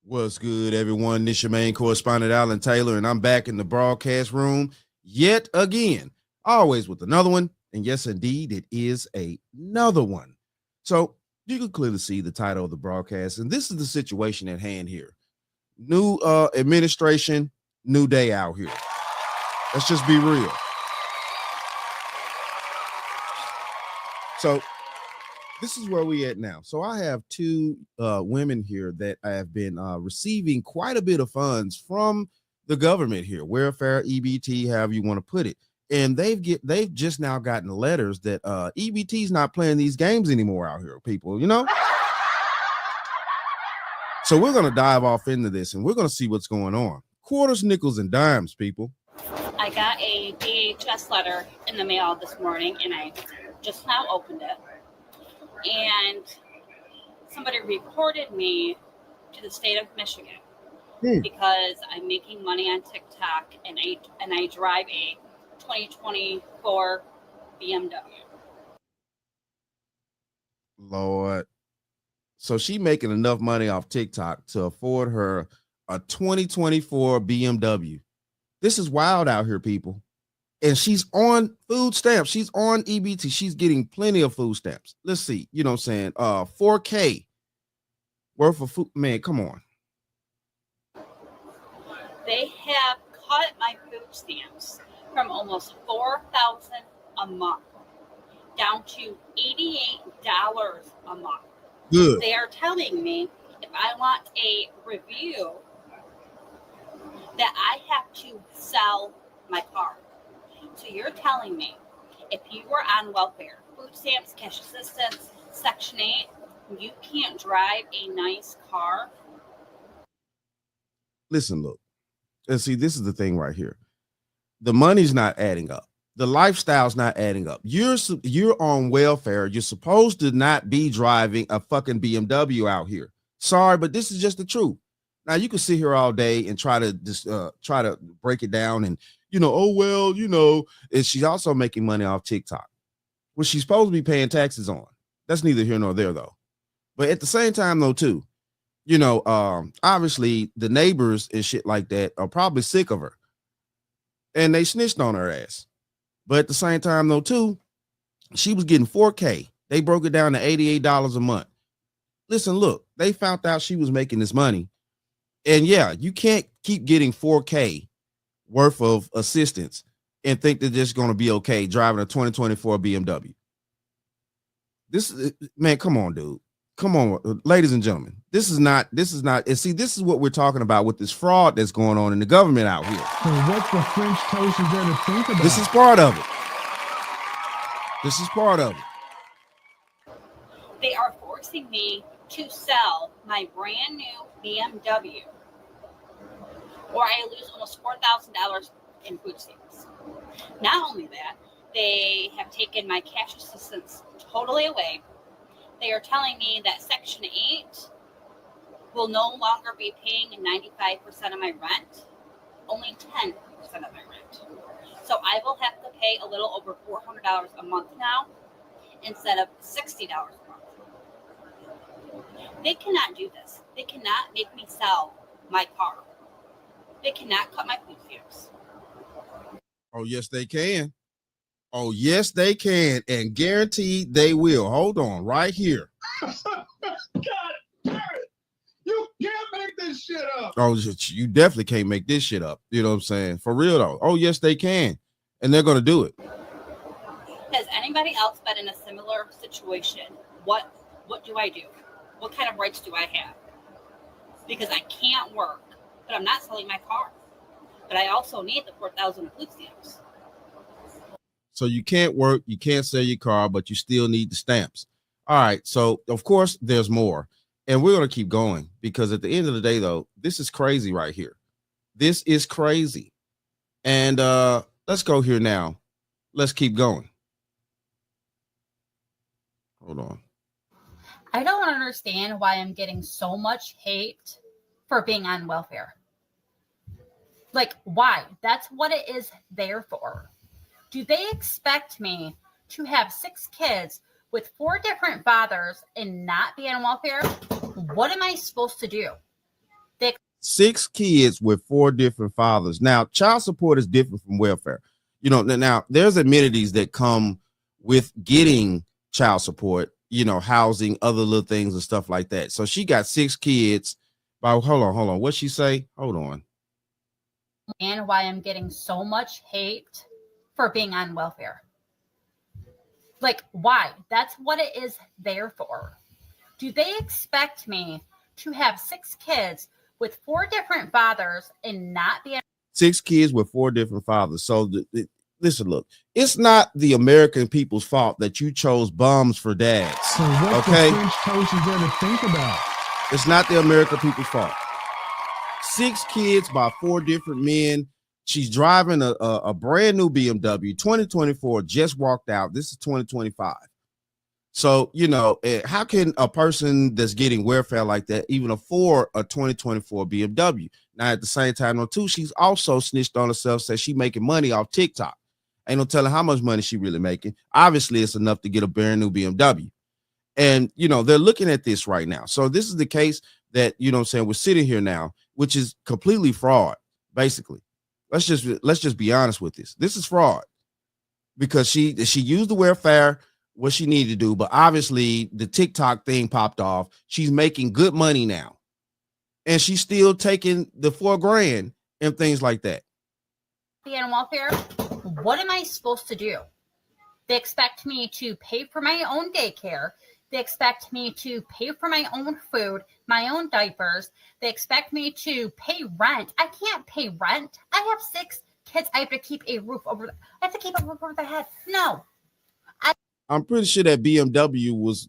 What's good, everyone? This your main correspondent, Alan Taylor, and I'm back in the broadcast room yet again, always with another one. And yes, indeed, it is another one. So you can clearly see the title of the broadcast, and this is the situation at hand here. New administration, new day out here. Let's just be real. So this is where we at now. So I have two women here that I have been receiving quite a bit of funds from the government here, welfare, EBT, however you want to put it. And they've just now gotten letters that EBT's not playing these games anymore out here, people, you know? So we're going to dive off into this and we're going to see what's going on. Quarters, nickels, and dimes, people. I got a DHS letter in the mail this morning and I just now opened it. And somebody reported me to the state of Michigan because I'm making money on TikTok and I drive a 2024 BMW. Lord. So she making enough money off TikTok to afford her a 2024 BMW. This is wild out here, people. And she's on food stamps. She's on EBT. She's getting plenty of food stamps. Let's see. You know what I'm saying? 4K worth of food. Man, come on. They have cut my food stamps from almost $4,000 a month down to $88 a month. Good. They are telling me if I want a review that I have to sell my car. So you're telling me if you were on welfare, food stamps, cash assistance, Section 8, you can't drive a nice car? Listen, look. And see, this is the thing right here. The money's not adding up. The lifestyle's not adding up. You're on welfare. You're supposed to not be driving a fucking BMW out here. Sorry, but this is just the truth. Now you can sit here all day and try to break it down and, you know, oh, well, you know, and she's also making money off TikTok, which she's supposed to be paying taxes on. That's neither here nor there, though. But at the same time, though, too, you know, obviously the neighbors and shit like that are probably sick of her and they snitched on her ass. But at the same time, though, too, she was getting 4K. They broke it down to $88 a month. Listen, look, they found out she was making this money. And yeah, you can't keep getting 4K worth of assistance and think they're just going to be okay driving a 2024 BMW. This is, man, come on, dude. Come on, ladies and gentlemen. This is not, and see, this is what we're talking about with this fraud that's going on in the government out here. So what the French toast is there to think about? This is part of it. This is part of it. They are forcing me to sell my brand new BMW or I lose almost $4,000 in food stamps. Not only that, they have taken my cash assistance totally away. They are telling me that Section 8 will no longer be paying 95% of my rent, only 10% of my rent. So I will have to pay a little over $400 a month now instead of $60 a month. They cannot do this. They cannot make me sell my car. They cannot cut my food stamps. Oh, yes, they can. Oh, yes, they can. And guaranteed they will. Hold on right here. God damn it. You can't make this shit up. Oh, you definitely can't make this shit up. You know what I'm saying? For real, though. Oh, yes, they can. And they're going to do it. Has anybody else been in a similar situation? What do I do? What kind of rights do I have? Because I can't work, but I'm not selling my car. But I also need the $4,000 food stamps. So you can't work, you can't sell your car, but you still need the stamps. All right. So, of course, there's more. And we're going to keep going because at the end of the day, though, this is crazy right here. This is crazy. And let's go here now. Let's keep going. Hold on. I don't understand why I'm getting so much hate for being on welfare. Like, why? That's what it is there for. Do they expect me to have 6 kids with 4 different fathers and not be on welfare? What am I supposed to do? 6 kids with 4 different fathers. Now, child support is different from welfare. You know, now there's amenities that come with getting child support, you know, housing, other little things and stuff like that. So she got 6 kids. Hold on. What'd she say? Hold on. And why I'm getting so much hate for being on welfare. Like, why? That's what it is there for. Do they expect me to have 6 kids with 4 different fathers and not be 6 kids with 4 different fathers? So listen, look, it's not the American people's fault that you chose bums for dads. So what's okay? the French toast is there to think about? It's not the American people's fault. 6 kids by 4 different men. She's driving a brand new BMW 2024, just walked out. This is 2025. So, you know, how can a person that's getting welfare like that even afford a 2024 BMW? Now, at the same time, though, too, she's also snitched on herself, says she making money off TikTok. Ain't no telling how much money she really making. Obviously, it's enough to get a brand new BMW. And, you know, they're looking at this right now. So this is the case that, you know what I'm saying, we're sitting here now, which is completely fraud, basically. Let's just be honest with this. This is fraud because she used the welfare, what she needed to do, but obviously the TikTok thing popped off. She's making good money now, and she's still taking the $4,000 and things like that. on welfare? What am I supposed to do? They expect me to pay for my own daycare. They expect me to pay for my own food, my own diapers. They expect me to pay rent. I can't pay rent. I have 6 kids. I have to keep a roof over. I have to keep a roof over their head. No. I'm pretty sure that BMW was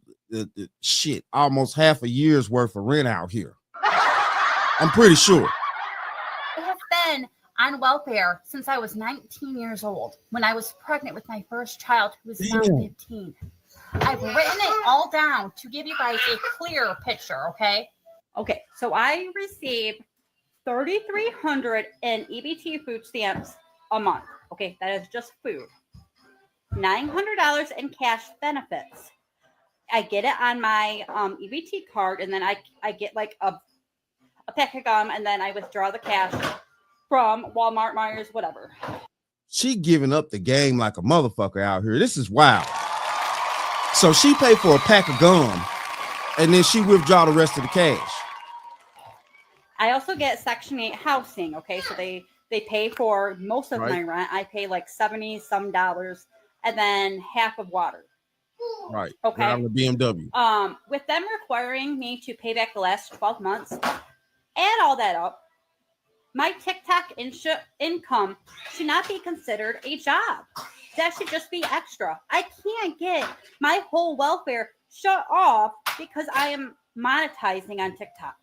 almost half a year's worth of rent out here. I'm pretty sure. I have been on welfare since I was 19 years old, when I was pregnant with my first child, who was now 15. I've written it all down to give you guys a clear picture, okay? Okay, so I receive 3,300 in EBT food stamps a month. Okay, that is just food. $900 in cash benefits. I get it on my EBT card, and then I get like a pack of gum, and then I withdraw the cash from Walmart, Myers, whatever. She giving up the game like a motherfucker out here. This is wild. So she paid for a pack of gum, and then she withdraw the rest of the cash. I also get Section 8 housing, okay? So they pay for most of my rent. I pay like $70-some, and then half of water. Right. Okay. Driving a BMW. With them requiring me to pay back the last 12 months, add all that up, my TikTok income should not be considered a job. That should just be extra. I can't get my whole welfare shut off because I am monetizing on TikTok.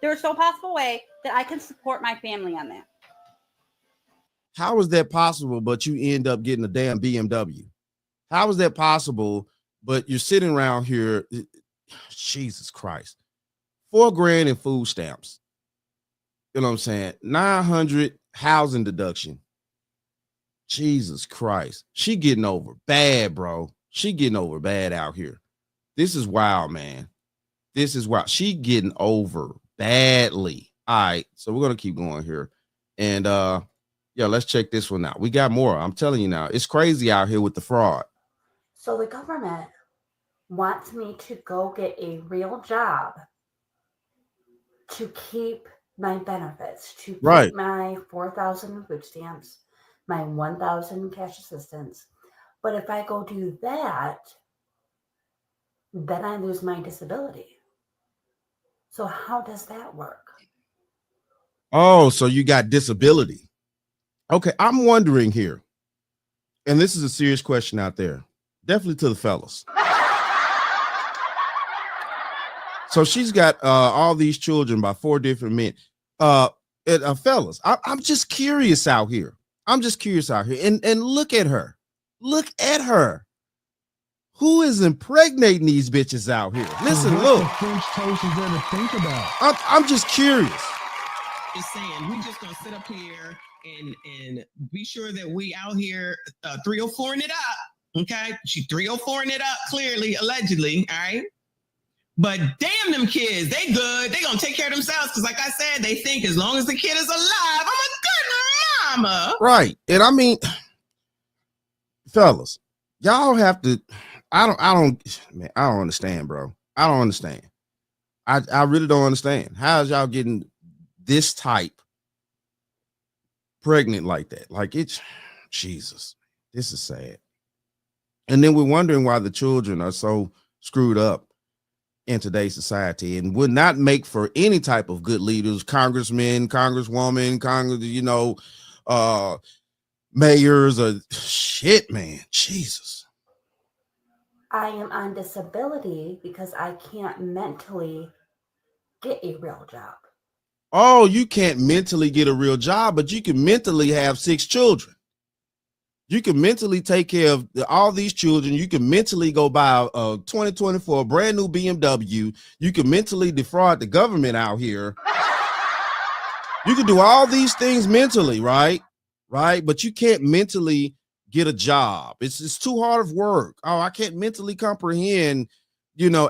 There's no possible way that I can support my family on that. How is that possible, but you end up getting a damn BMW? How is that possible, but you're sitting around here, Jesus Christ, $4,000 in food stamps. You know what I'm saying? 900 housing deduction. Jesus Christ. She getting over bad, bro. She getting over bad out here. This is wild, man. This is wild. She getting over badly. All right, so we're going to keep going here. And yeah, let's check this one out. We got more. I'm telling you now, it's crazy out here with the fraud. So the government wants me to go get a real job to keep my benefits, to keep my 4,000 food stamps, my 1,000 cash assistance. But if I go do that, then I lose my disability. So how does that work? Oh, so you got disability. Okay, I'm wondering here, and this is a serious question out there, definitely to the fellas. So she's got all these children by 4 different men. Fellas, I'm just curious out here. I'm just curious out here. And look at her. Look at her. Who is impregnating these bitches out here? Listen, look. French toast is there to think about? I'm just curious. Just saying, we just gonna sit up here and be sure that we out here 304ing it up. Okay, she 304ing it up clearly, allegedly. All right. But damn them kids, they good. They gonna take care of themselves. Cause like I said, they think as long as the kid is alive, I'm a good mama. Right. And I mean, fellas, y'all have to, I don't understand, bro. I don't understand. I really don't understand. How is y'all getting this type pregnant like that? Like, it's Jesus. This is sad. And then we're wondering why the children are so screwed up in today's society and would not make for any type of good leaders, congressmen, congresswoman, mayors, or shit, man. Jesus. I am on disability because I can't mentally get a real job. Oh, you can't mentally get a real job, but you can mentally have 6 children. You can mentally take care of all these children. You can mentally go buy a 2024 brand new BMW. You can mentally defraud the government out here. You can do all these things mentally, right? Right. But you can't mentally get a job. It's too hard of work. Oh, I can't mentally comprehend,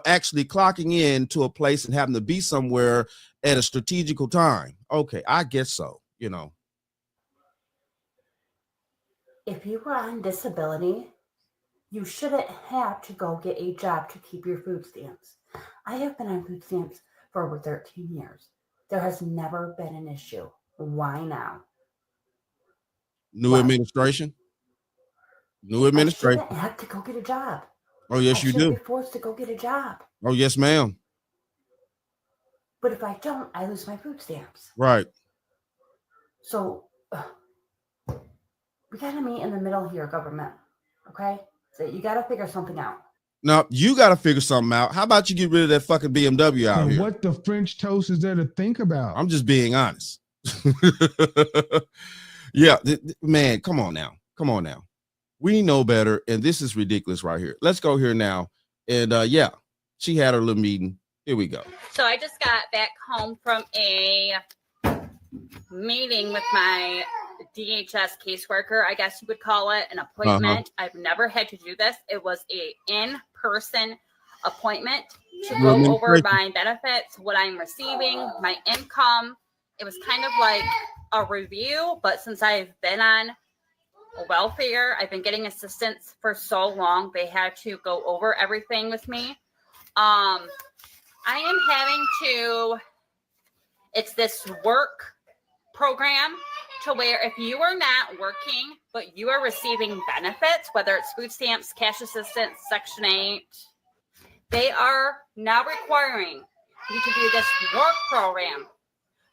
actually clocking in to a place and having to be somewhere at a strategical time. Okay, I guess so, If you were on disability, you shouldn't have to go get a job to keep your food stamps. I have been on food stamps for over 13 years. There has never been an issue. Why now? New administration. I shouldn't have to go get a job. Oh, yes, you do. I shouldn't be forced to go get a job. Oh, yes, ma'am. But if I don't, I lose my food stamps. Right. So we got to meet in the middle here, government. Okay? So you got to figure something out. No, you got to figure something out. How about you get rid of that fucking BMW out here? What the French toast is there to think about? I'm just being honest. Yeah, man, come on now. We know better, and this is ridiculous right here. Let's go here now. And yeah, she had her little meeting. Here we go. So I just got back home from a meeting with my DHS caseworker, I guess you would call it, an appointment. I've never had to do this. It was a in-person appointment to go over my benefits, what I'm receiving, my income. It was kind of like a review, but since I've been on welfare, I've been getting assistance for so long, they had to go over everything with me. I am having to, it's this work program to where if you are not working, but you are receiving benefits, whether it's food stamps, cash assistance, Section 8, they are now requiring you to do this work program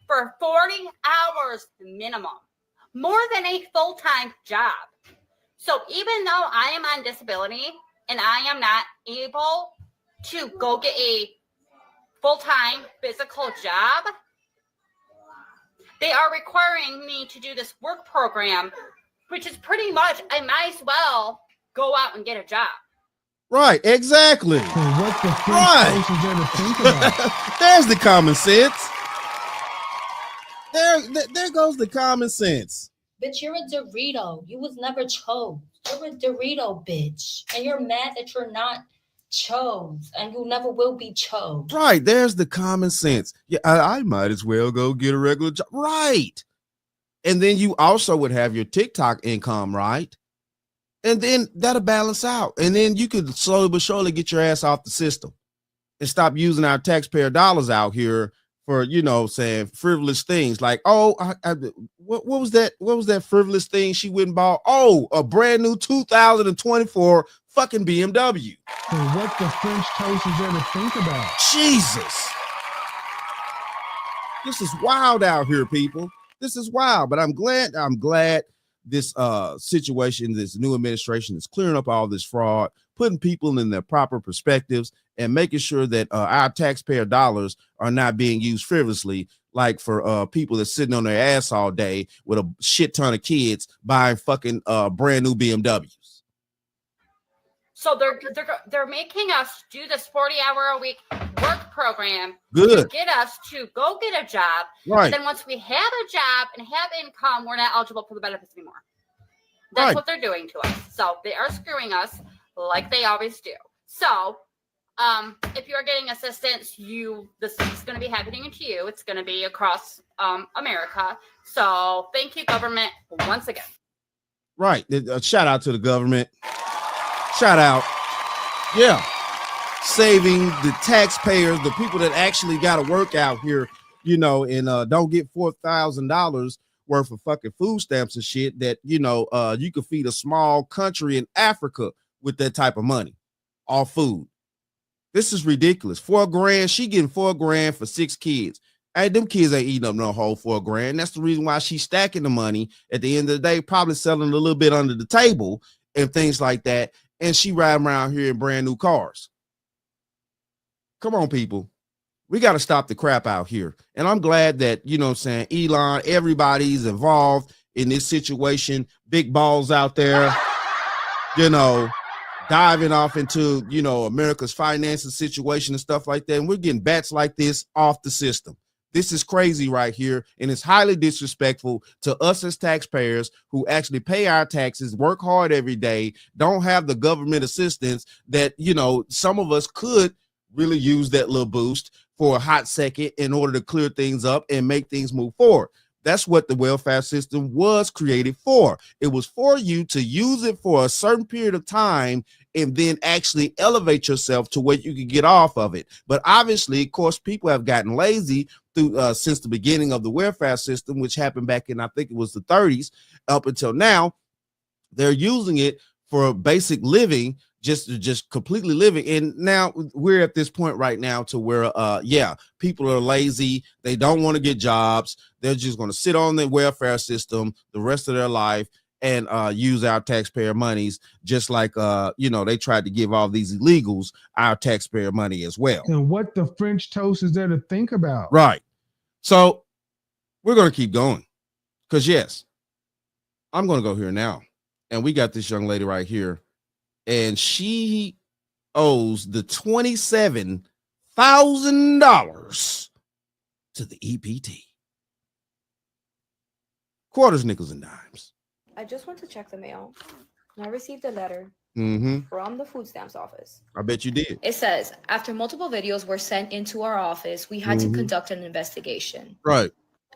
for 40 hours minimum, more than a full-time job. So even though I am on disability and I am not able to go get a full-time physical job, they are requiring me to do this work program, which is pretty much, I might as well go out and get a job. Right, exactly. So what the French toast is there to think about? There's the common sense. There goes the common sense. Bitch, you're a Dorito. You was never chose. You're a Dorito, bitch. And you're mad that you're not chose. And you never will be chose. Right. There's the common sense. Yeah, I might as well go get a regular job. Right. And then you also would have your TikTok income, right? And then that'll balance out. And then you could slowly but surely get your ass off the system and stop using our taxpayer dollars out here for, saying frivolous things like, oh, what was that? What was that frivolous thing she went and bought? Oh, a brand new 2024 fucking BMW. So what the French toast is there to think about? Jesus. This is wild out here, people. This is wild, but I'm glad this situation, this new administration is clearing up all this fraud, putting people in their proper perspectives, and making sure that our taxpayer dollars are not being used frivolously, like for people that's sitting on their ass all day with a shit ton of kids buying fucking brand new BMWs. So they're making us do this 40-hour-a-week work program to get us to go get a job. Right. Then once we have a job and have income, we're not eligible for the benefits anymore. That's what they're doing to us. So they are screwing us like they always do. So If you're getting assistance, this is going to be happening to you. It's going to be across America. So thank you, government, once again. Right. Shout out to the government. Shout out. Yeah. Saving the taxpayers, the people that actually got to work out here, you know, and don't get $4,000 worth of fucking food stamps and shit that, you know, you could feed a small country in Africa with that type of money, all food. This is ridiculous. $4,000. She getting $4,000 for 6 kids. Hey, them kids ain't eating up no whole $4,000. That's the reason why she's stacking the money. At the end of the day, probably selling a little bit under the table and things like that. And she riding around here in brand new cars. Come on, people. We got to stop the crap out here. And I'm glad that, you know what I'm saying, Elon, everybody's involved in this situation. Big balls out there, you know, diving off into, you know, America's finances situation and stuff like that. And we're getting bats like this off the system. This is crazy right here. And it's highly disrespectful to us as taxpayers who actually pay our taxes, work hard every day, don't have the government assistance that, you know, some of us could really use that little boost for a hot second in order to clear things up and make things move forward. That's what the welfare system was created for. It was for you to use it for a certain period of time and then actually elevate yourself to where you can get off of it. But obviously, of course, people have gotten lazy through since the beginning of the welfare system, which happened back in, I think it was the 30s, up until now. They're using it for basic living, just completely living. And now we're at this point right now to where yeah, people are lazy, they don't want to get jobs, they're just going to sit on the welfare system the rest of their life and use our taxpayer monies, just like you know, they tried to give all these illegals our taxpayer money as well. And what the French toast is there to think about? Right. So we're going to keep going, because yes, I'm going to go here now, and we got this young lady right here, and she owes the $27,000 to the EBT. Quarters, nickels, and dimes. I just went to check the mail, and I received a letter from the food stamps office. I bet you did. It says, after multiple videos were sent into our office, we had to conduct an investigation. Right.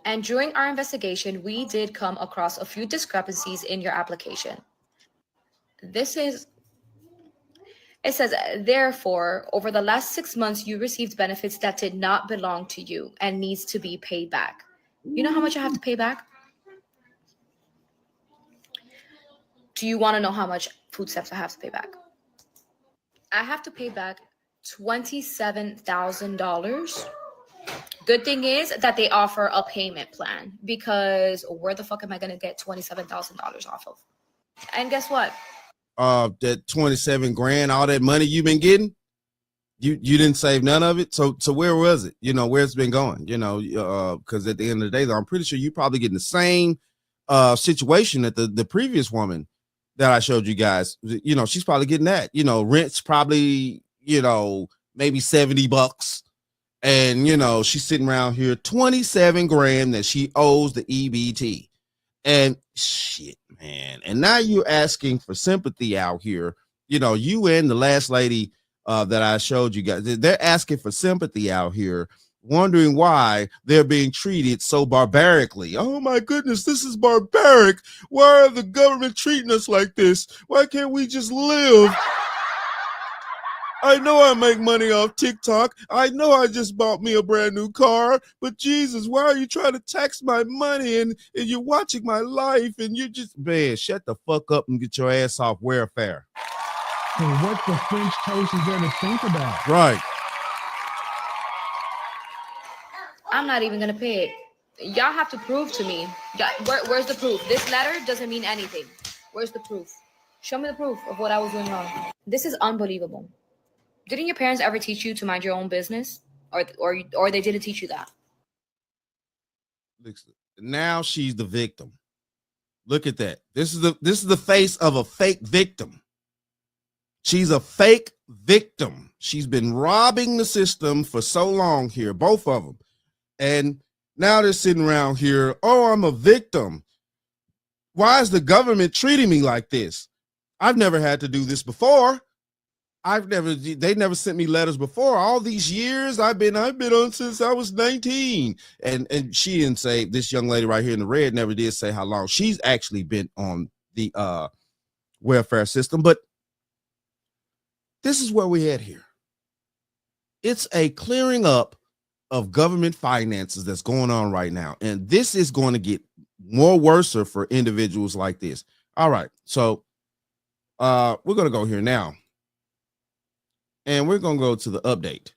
And during our investigation, we did come across a few discrepancies in your application. It says, therefore, over the last 6 months, you received benefits that did not belong to you and needs to be paid back. You know how much I have to pay back? Do you want to know how much food stamps I have to pay back? I have to pay back $27,000. Good thing is that they offer a payment plan, because where the fuck am I going to get $27,000 off of? And guess what? That 27 grand, all that money you've been getting, you didn't save none of it. So where was it? You know, where it's been going, you know, because at the end of the day, I'm pretty sure you probably getting the same situation that the previous woman that I showed you guys, you know, she's probably getting that, you know, rent's probably, you know, maybe $70. And, you know, she's sitting around here, 27 grand that she owes the EBT. And shit, man. And now you're asking for sympathy out here. You know, you and the last lady that I showed you guys, they're asking for sympathy out here, wondering why they're being treated so barbarically. Oh my goodness, this is barbaric. Why are the government treating us like this? Why can't we just live? I know I make money off TikTok. I know I just bought me a brand new car, but Jesus, why are you trying to tax my money and you're watching my life and you just, man, shut the fuck up and get your ass off welfare. And what the French toast is there to think about? Right. I'm not even going to pay it. Y'all have to prove to me. Where's the proof? This letter doesn't mean anything. Where's the proof? Show me the proof of what I was doing wrong. This is unbelievable. Didn't your parents ever teach you to mind your own business? Or they didn't teach you that? Now she's the victim. Look at that. This is the face of a fake victim. She's a fake victim. She's been robbing the system for so long here, both of them. And now they're sitting around here, oh, I'm a victim. Why is the government treating me like this? I've never had to do this before. They never sent me letters before. All these years I've been on since I was 19. And she didn't say, this young lady right here in the red never did say how long she's actually been on the welfare system. But this is where we at here. It's a clearing up of government finances that's going on right now. And this is going to get more worse for individuals like this. All right. So we're going to go here now. And we're going to go to the update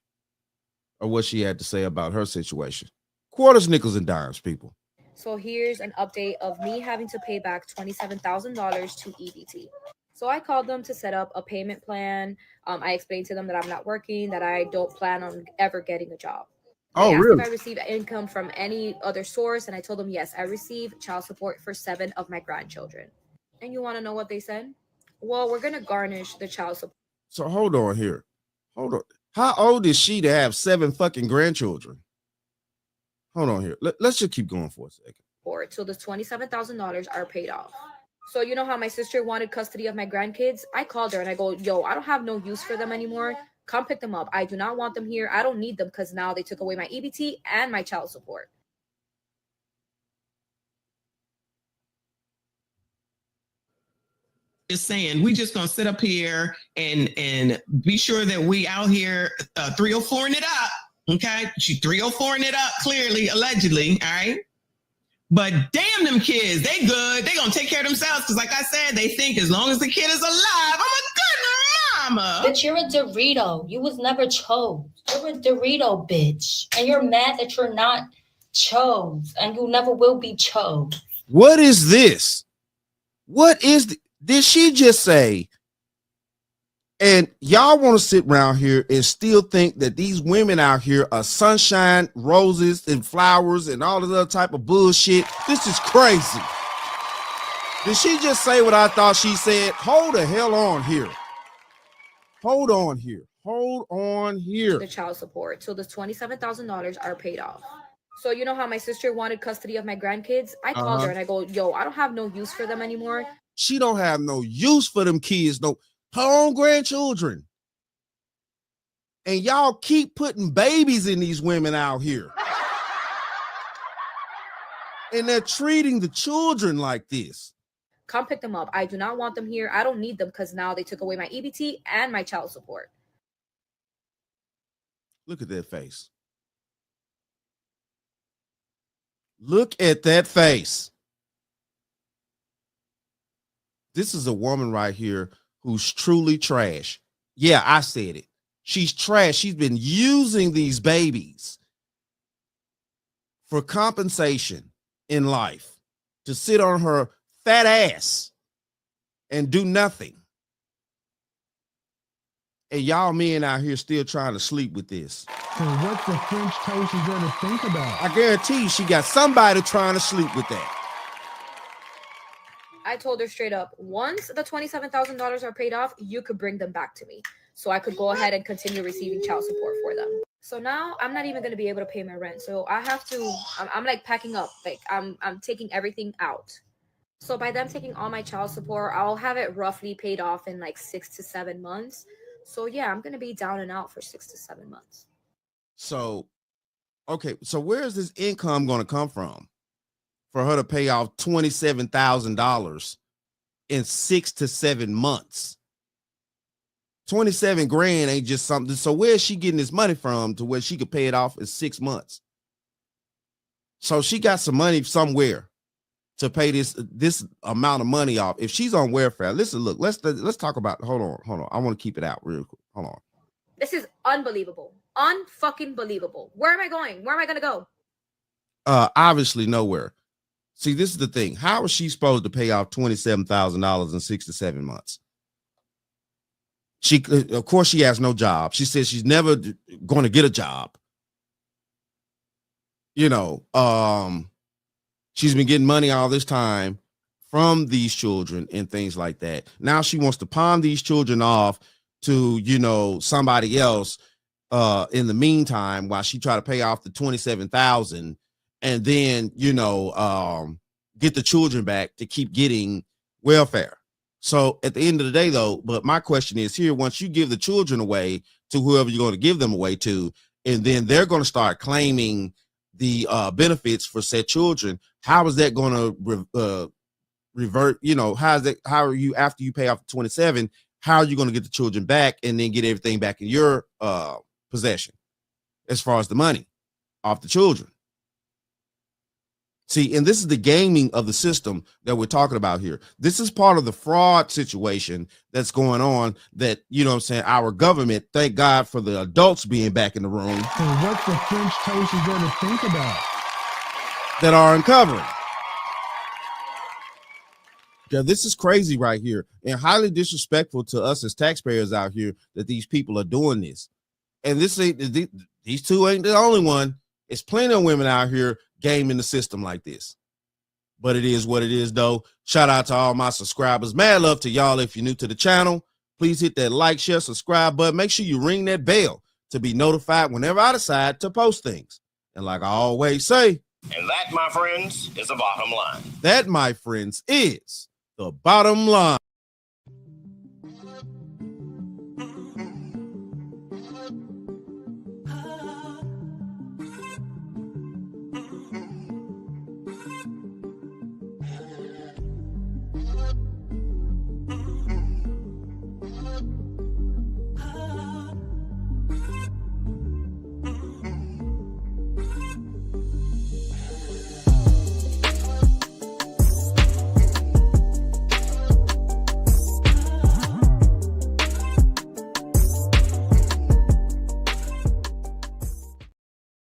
of what she had to say about her situation. Quarters, nickels, and dimes, people. So here's an update of me having to pay back $27,000 to EBT. So I called them to set up a payment plan. I explained to them that I'm not working, that I don't plan on ever getting a job. They asked really? if I receive income from any other source, and I told them, yes, I receive child support for 7 of my grandchildren. And you want to know what they said? Well, we're going to garnish the child support. So hold on here. Hold on. How old is she to have 7 fucking grandchildren? Hold on here. Let's just keep going for a second. So the $27,000 are paid off. So you know how my sister wanted custody of my grandkids? I called her and I go, yo, I don't have no use for them anymore. Come pick them up. I do not want them here. I don't need them because now they took away my EBT and my child support. Just saying, we just gonna sit up here and be sure that we out here 304ing it up. Okay, she 304ing it up clearly, allegedly. All right. But damn them kids, they good. They gonna take care of themselves because, like I said, they think as long as the kid is alive, I'm a good mama. Bitch, you're a Dorito. You was never chose. You're a Dorito, bitch. And you're mad that you're not chose. And you never will be chose. What is this? What is did she just say? And y'all want to sit around here and still think that these women out here are sunshine, roses, and flowers and all this other type of bullshit? This is crazy. Did she just say what I thought she said? Hold the hell on here. Hold on here. Hold on here. The child support. So the $27,000 are paid off. So you know how my sister wanted custody of my grandkids? I called her and I go, yo, I don't have no use for them anymore. She don't have no use for them kids, no, her own grandchildren. And y'all keep putting babies in these women out here. And they're treating the children like this. Come pick them up. I do not want them here. I don't need them because now they took away my EBT and my child support. Look at that face. Look at that face. This is a woman right here who's truly trash. Yeah, I said it. She's trash. She's been using these babies for compensation in life to sit on her fat ass and do nothing. And y'all men out here still trying to sleep with this. So what's the French toast is there to think about? I guarantee you she got somebody trying to sleep with that. I told her straight up, once the $27,000 are paid off, you could bring them back to me. So I could go ahead and continue receiving child support for them. So now I'm not even going to be able to pay my rent. So I have to, I'm like packing up, like I'm taking everything out. So by them taking all my child support, I'll have it roughly paid off in like 6 to 7 months. So yeah, I'm going to be down and out for 6 to 7 months. So, okay. So where is this income going to come from for her to pay off $27,000 in 6 to 7 months? 27 grand ain't just something. So where is she getting this money from to where she could pay it off in 6 months? So she got some money somewhere to pay this amount of money off. If she's on welfare, listen, look, let's talk about, hold on. I want to keep it out real quick. Hold on. This is unbelievable. Unfucking believable. Where am I going? Where am I going to go? Obviously nowhere. See, this is the thing. How is she supposed to pay off $27,000 in 6 to 7 months? Of course, she has no job. She says she's never going to get a job. You know, she's been getting money all this time from these children and things like that. Now she wants to pawn these children off to, you know, somebody else in the meantime while she try to pay off the $27,000 and then, you know, get the children back to keep getting welfare. So at the end of the day, though, but my question is here, once you give the children away to whoever you're going to give them away to, and then they're going to start claiming the benefits for said children, how is that going to revert? You know, how are you, after you pay off the 27, how are you going to get the children back and then get everything back in your possession as far as the money off the children? See, and this is the gaming of the system that we're talking about here. This is part of the fraud situation that's going on that, you know what I'm saying, our government, thank God for the adults being back in the room. So what the French toast is there to think about? That are uncovering. Yeah, this is crazy right here and highly disrespectful to us as taxpayers out here that these people are doing this. And this ain't, these two ain't the only one. It's plenty of women out here gaming the system like this. But it is what it is, though. Shout out to all my subscribers. Mad love to y'all. If you're new to the channel, please hit that like, share, subscribe button. Make sure you ring that bell to be notified whenever I decide to post things. And like I always say, and that, my friends, is the bottom line. That, my friends, is the bottom line.